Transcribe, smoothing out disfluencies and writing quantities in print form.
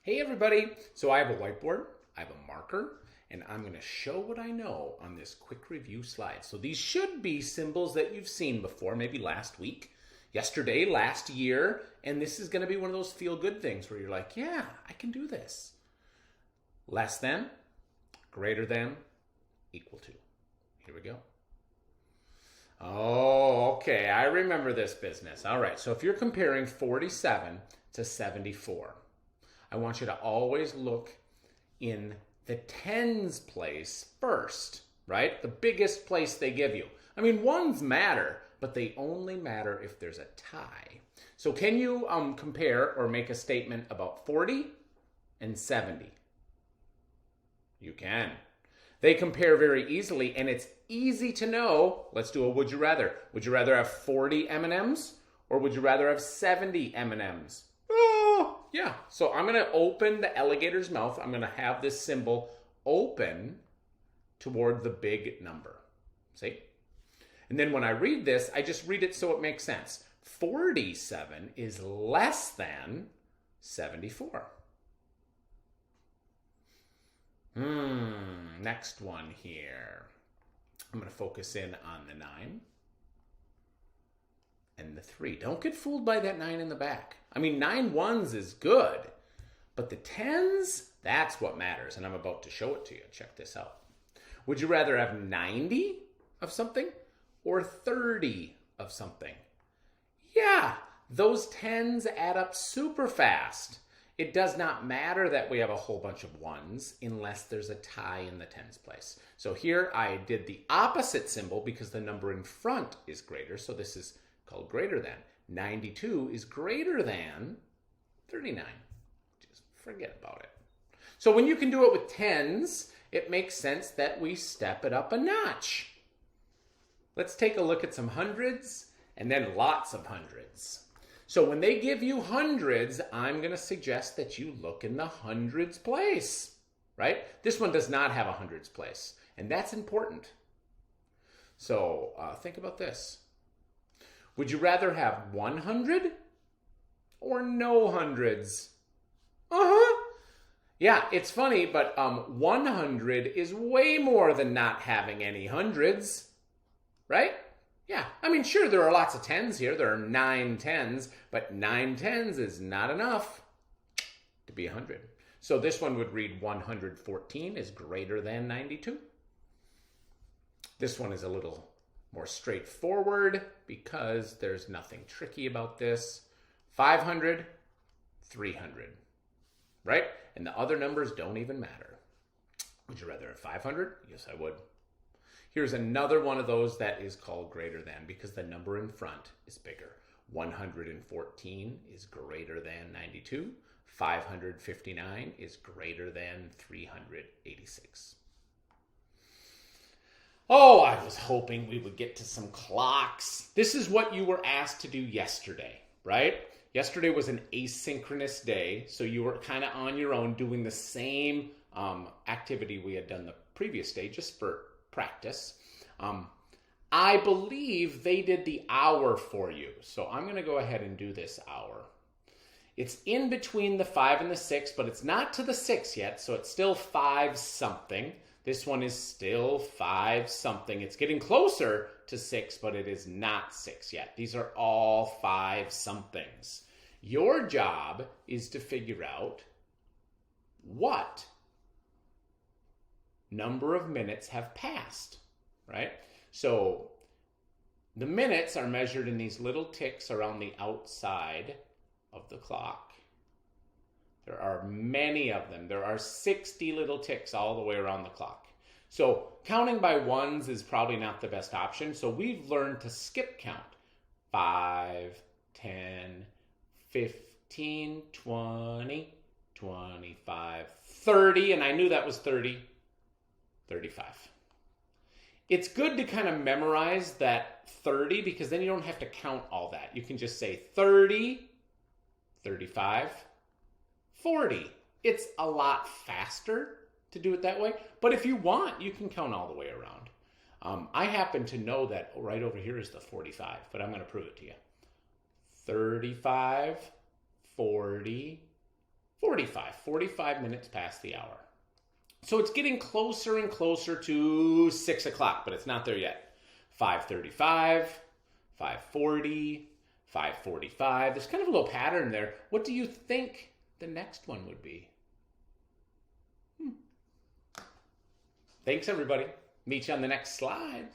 Hey everybody! So I have a whiteboard, I have a marker, and I'm going to show what I know on this quick review slide. So these should be symbols that you've seen before, maybe last week, yesterday, last year, and this is going to be one of those feel-good things where you're like, yeah, I can do this. Less than, greater than, equal to. Here we go. Oh, okay, I remember this business. All right, so if you're comparing 47 to 74, I want you to always look in the tens place first, right? The biggest place they give you. I mean, ones matter, but they only matter if there's a tie. So can you compare or make a statement about 40 and 70? You can. They compare very easily, and it's easy to know. Let's do a would you rather. Would you rather have 40 M&Ms or would you rather have 70 M&Ms? Oh, yeah. So I'm going to open the alligator's mouth. I'm going to have this symbol open toward the big number. See? And then when I read this, I just read it so it makes sense. 47 is less than 74. Next one here. I'm going to focus in on the 9 and the 3. Don't get fooled by that 9 in the back. I mean, 9 ones is good, but the 10s, that's what matters, and I'm about to show it to you. Check this out. Would you rather have 90 of something or 30 of something? Yeah, those 10s add up super fast. It does not matter that we have a whole bunch of ones unless there's a tie in the tens place. So here I did the opposite symbol because the number in front is greater. So this is called greater than. 92 is greater than 39. Just forget about it. So when you can do it with tens, it makes sense that we step it up a notch. Let's take a look at some hundreds and then lots of hundreds. So when they give you hundreds, I'm going to suggest that you look in the hundreds place, right? This one does not have a hundreds place, and that's important. So think about this. Would you rather have 100 or no hundreds? Yeah, it's funny, but 100 is way more than not having any hundreds, right? Yeah, I mean, sure, there are lots of tens here. There are 9 tens, but 9 tens is not enough to be 100. So this one would read 114 is greater than 92. This one is a little more straightforward because there's nothing tricky about this. 500, 300, right? And the other numbers don't even matter. Would you rather have 500? Yes, I would. Here's another one of those that is called greater than because the number in front is bigger. 114 is greater than 92. 559 is greater than 386. Oh, I was hoping we would get to some clocks. This is what you were asked to do yesterday, right? Yesterday was an asynchronous day, so you were kind of on your own doing the same activity we had done the previous day, just for practice. I believe they did the hour for you. So I'm going to go ahead and do this hour. It's in between the 5 and the 6, but it's not to the 6 yet. So it's still 5 something. This one is still 5 something. It's getting closer to 6, but it is not 6 yet. These are all 5 somethings. Your job is to figure out what number of minutes have passed, right? So the minutes are measured in these little ticks around the outside of the clock. There are many of them. There are 60 little ticks all the way around the clock. So counting by ones is probably not the best option. So we've learned to skip count. 5, 10, 15, 20, 25, 30, and I knew that was 30. 35. It's good to kind of memorize that 30 because then you don't have to count all that. You can just say 30, 35, 40. It's a lot faster to do it that way, but if you want, you can count all the way around. I happen to know that right over here is the 45, but I'm going to prove it to you. 35, 40, 45 minutes past the hour. So it's getting closer and closer to 6 o'clock, but it's not there yet. 5:35, 5:40, 5:45. There's kind of a little pattern there. What do you think the next one would be? Thanks, everybody. Meet you on the next slide.